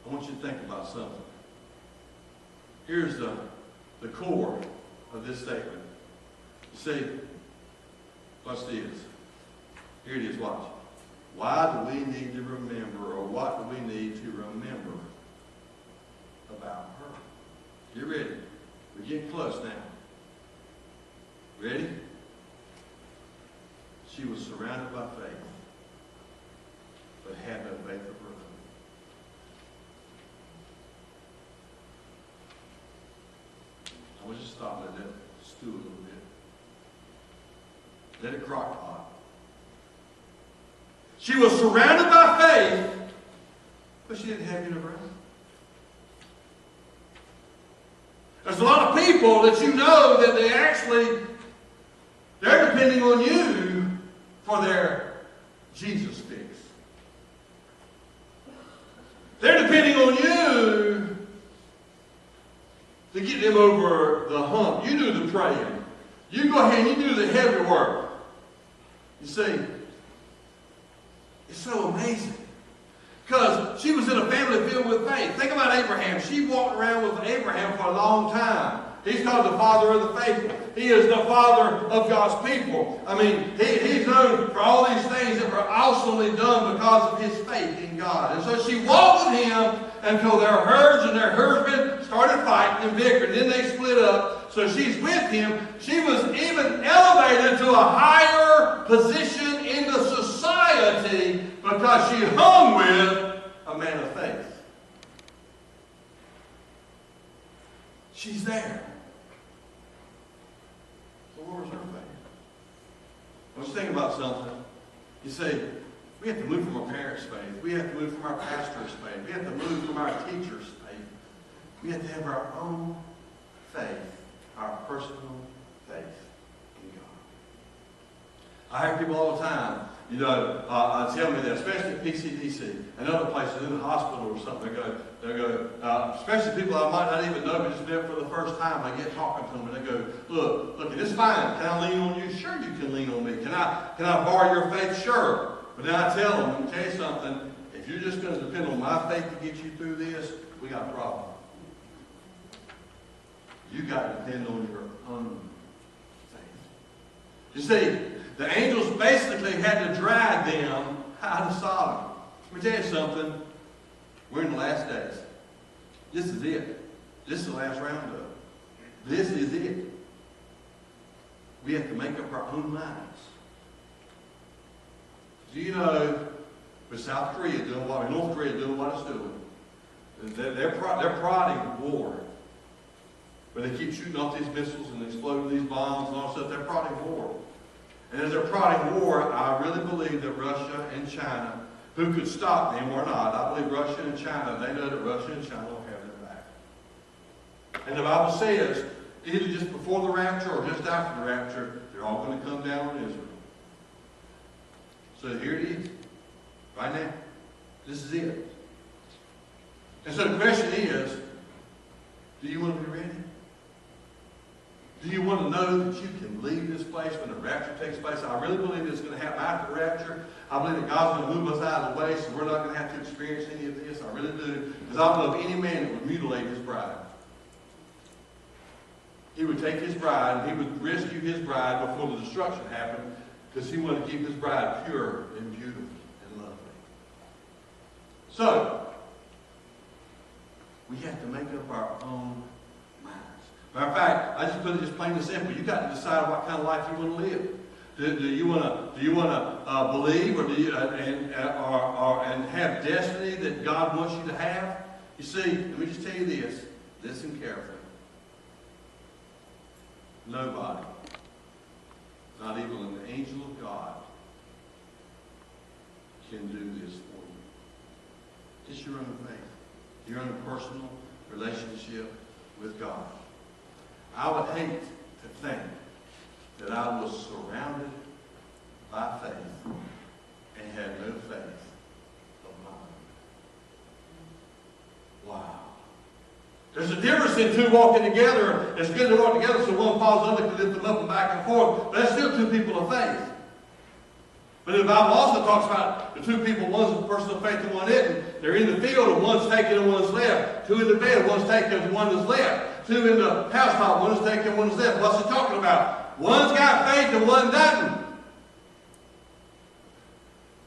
I want you to think about something. Here's the core of this statement. You see, watch this. Here it is, watch. Why do we need to remember, or what do we need to remember about her? You ready? We're getting close now. Ready? She was surrounded by faith, but had no faith of her own. I want you to stop and let that stew a little bit. Let it crock pot. She was surrounded by faith, but she didn't have any of her own. There's a lot of people that you know that they're depending on you for their Jesus fix. They're depending on you to get them over the hump. You do the praying. You go ahead and you do the heavy work. You see, it's so amazing. Because she was in a family filled with faith. Think about Abraham. She walked around with Abraham for a long time. He's called the father of the faithful. He is the father of God's people. I mean, he's known for all these things that were awesomely done because of his faith in God. And so she walked with him until their herds and their herdsmen started fighting and bickering. Then they split up. So she's with him. She was even elevated to a higher position in the society because she hung with a man of faith. She's there. So where was her faith? I was thinking about something. You say, we have to move from our parents' faith. We have to move from our pastor's faith. We have to move from our teacher's faith. We have to have our own faith, our personal faith in God. I hear people all the time, tell me that, especially at PCDC and other places, in the hospital or something, they go, especially people I might not even know, but just met for the first time, I get talking to them and they go, look, it's fine. Can I lean on you? Sure, you can lean on me. Can I borrow your faith? Sure. But then I tell them, let me tell you something, if you're just going to depend on my faith to get you through this, we got a problem. You got to depend on your own faith. You see, the angels basically had to drag them out of Sodom. Let me tell you something. We're in the last days. This is it. This is the last roundup. This is it. We have to make up our own minds. Do you know, with South Korea doing what, North Korea doing what it's doing, they're prodding war. Where they keep shooting off these missiles and exploding these bombs and all that stuff, they're prodding war. And as they're prodding war, I really believe that Russia and China, who could stop them or not, I believe Russia and China, they know that Russia and China will have their back. And the Bible says, either just before the rapture or just after the rapture, they're all going to come down on Israel. So here it is, right now. This is it. And so the question is, do you want to be ready? Do you want to know that you can leave this place when the rapture takes place? I really believe it's going to happen after the rapture. I believe that God's going to move us out of the way so we're not going to have to experience any of this. I really do. Because I don't know of any man that would mutilate his bride. He would take his bride and he would rescue his bride before the destruction happened because he wanted to keep his bride pure and beautiful and lovely. So, we have to make up our own minds. Matter of fact, I just put it just plain and simple. You got to decide what kind of life you want to live. Do you want to believe, or do you and have destiny that God wants you to have? You see, let me just tell you this. Listen carefully. Nobody, not even an angel of God, can do this for you. Just your own faith, your own personal relationship with God. I would hate to think that I was surrounded by faith and had no faith of mine. Wow. There's a difference in two walking together. It's good to walk together so one falls, the other can lift them up and back and forth. But that's still two people of faith. But the Bible also talks about the two people, one's a person of faith and one isn't. They're in the field and one's taken and one's left. Two in the bed, one's taken and one is left. Two in the housetop, one is taken and one is left. What's he talking about? One's got faith and one doesn't.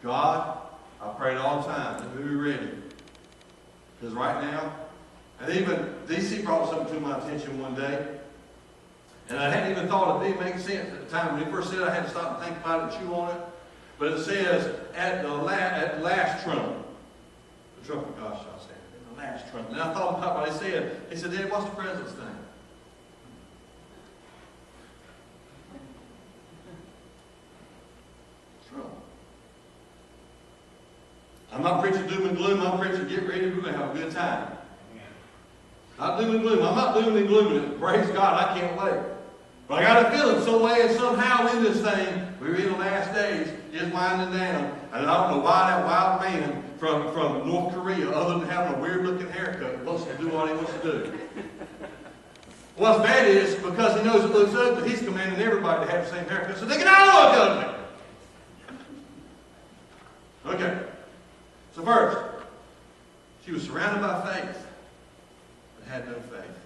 God, I prayed all the time that we be ready. Because right now, and even DC brought something to my attention one day, and I hadn't even thought it didn't make sense at the time. When he first said it, I had to stop and think about it and chew on it. But it says, at the last trumpet, the trumpet, gosh, I said, at the last trumpet. And I thought about what he said. He said, Dad, what's the president's name? Trump. I'm not preaching doom and gloom. I'm preaching get ready. We're going to have a good time. Not doom and gloom. I'm not doom and glooming. Praise God, I can't wait. But I got a feeling some way and somehow in this thing, we're in the last days, it's winding down. And I don't know why that wild man from North Korea, other than having a weird-looking haircut, wants to do what he wants to do. What's bad is, because he knows it looks ugly, he's commanding everybody to have the same haircut so they can all look ugly. Okay. So first, she was surrounded by faith, but had no faith.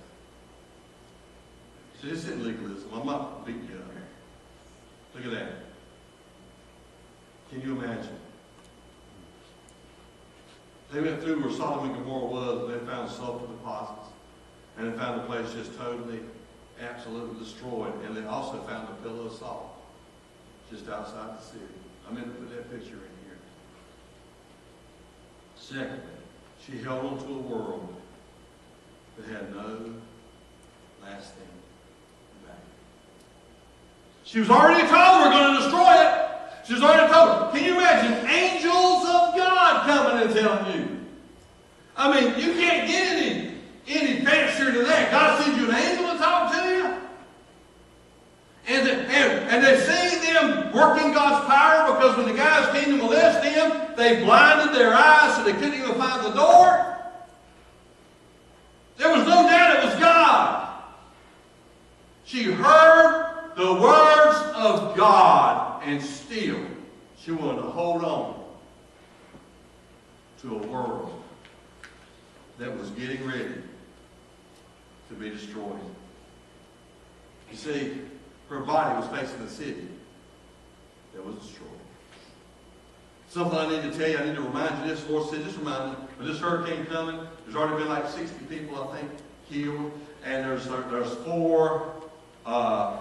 See, this isn't legalism. I'm not beating you up. Look at that. Can you imagine? They went through where Sodom and Gomorrah was, and they found sulfur deposits. And they found the place just totally, absolutely destroyed. And they also found a pillar of salt just outside the city. I'm going to put that picture in here. Secondly, she held on to a world that had no lasting value. She was already told we're going to destroy it. She was already told. Can you imagine angels of God coming and telling you? I mean, you can't get any fancier than that. God sends you an angel to talk to you. And they've seen them working God's power, because when the guys came to molest them, they blinded their eyes so they couldn't even find the door. There was no doubt it was God. She heard the words of God, and still she wanted to hold on to a world that was getting ready to be destroyed. You see, her body was facing the city that was destroyed. Something I need to tell you, I need to remind you this. The Lord said, just remind you, when this hurricane coming, there's already been like 60 people, I think, killed. And there's four, I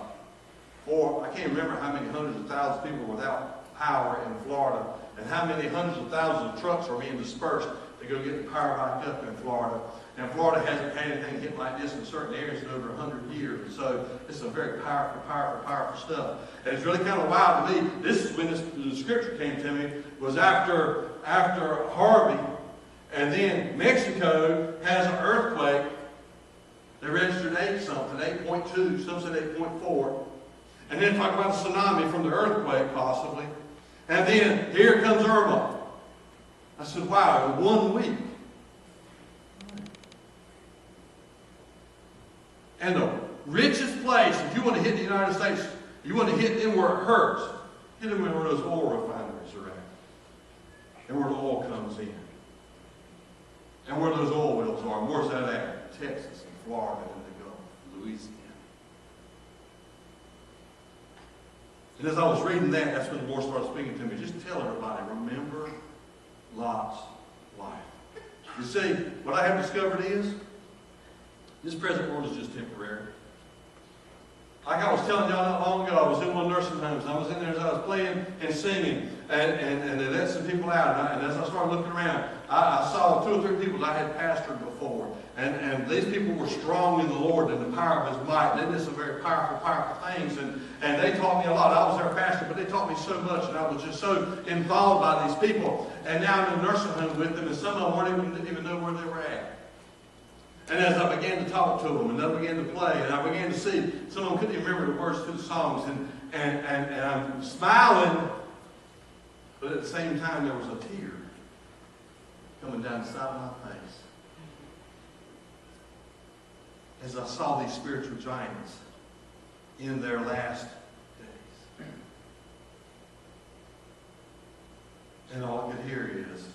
can't remember how many hundreds of thousands of people were without power in Florida, and how many hundreds of thousands of trucks are being dispersed to go get the power back up in Florida. And Florida hasn't had anything hit like this in certain areas in over 100 years. And so it's some very powerful stuff. And it's really kind of wild to me. This is when the scripture came to me, was after Harvey, and then Mexico has an earthquake. They registered 8.2, some said 8.4. And then talk about the tsunami from the earthquake, possibly. And then here comes Irma. I said, wow, in 1 week. And the richest place, if you want to hit the United States, you want to hit them where it hurts. Hit them where those oil refineries are at. And where the oil comes in. And where those oil wells are. And where's that at? Texas and Florida and the Gulf, Louisiana. And as I was reading that, that's when the Lord started speaking to me. Just tell everybody, remember Lot's life. You see, what I have discovered is, this present world is just temporary. Like I was telling y'all not long ago, I was in one of the nursing homes. And I was in there as I was playing and singing. And they let some people out. And as I started looking around, I saw 2 or 3 people that I had pastored before. And these people were strong in the Lord and the power of His might. And they did some very powerful things. And they taught me a lot. I was their pastor, but they taught me so much. And I was just so involved by these people. And now I'm in a nursing home with them. And some of them didn't even know where they were at. And as I began to talk to them, and I began to play, and I began to see, some of them couldn't even remember the words to the songs, and I'm smiling, but at the same time there was a tear coming down the side of my face as I saw these spiritual giants in their last days. And all I could hear is,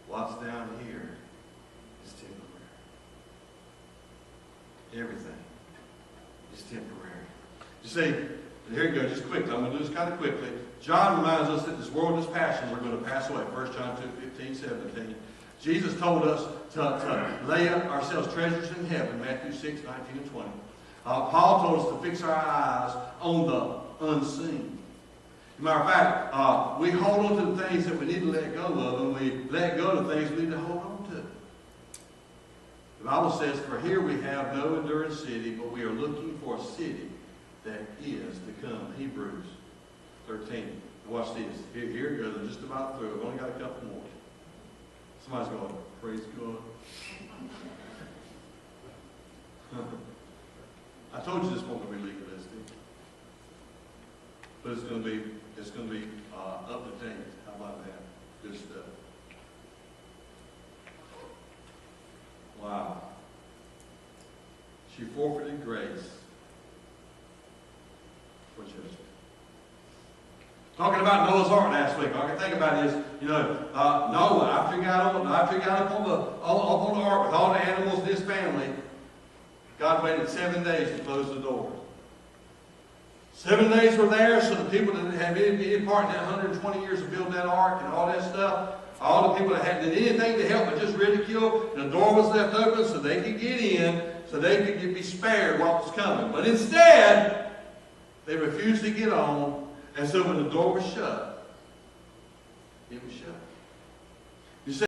what's down here is temporary. Everything is temporary. You see, here you go, just quickly. I'm going to do this kind of quickly. John reminds us that this world is passing. We're going to pass away. 1 John 2:15-17. Jesus told us to lay up ourselves treasures in heaven, Matthew 6:19-20. Paul told us to fix our eyes on the unseen. As a matter of fact, we hold on to the things that we need to let go of, and we let go of the things we need to hold on to. The Bible says, for here we have no enduring city, but we are looking for a city that is to come. Hebrews 13. Watch this. Here it goes. I'm just about through. I've only got a couple more. Somebody's going, praise God. I told you this wasn't going to be legalistic. But it's going to be up to date. How about that? Good stuff. Wow. She forfeited grace for judgment. Talking about Noah's Ark last week, all I can think about is, Noah, after he got up on the ark with all the animals in his family, God waited 7 days to close the door. 7 days were there, so the people that didn't have any part in that 120 years of building that ark and all that stuff, all the people that hadn't did anything to help but just ridicule, and the door was left open so they could get in, so they could be spared what was coming. But instead, they refused to get on, and so when the door was shut, it was shut.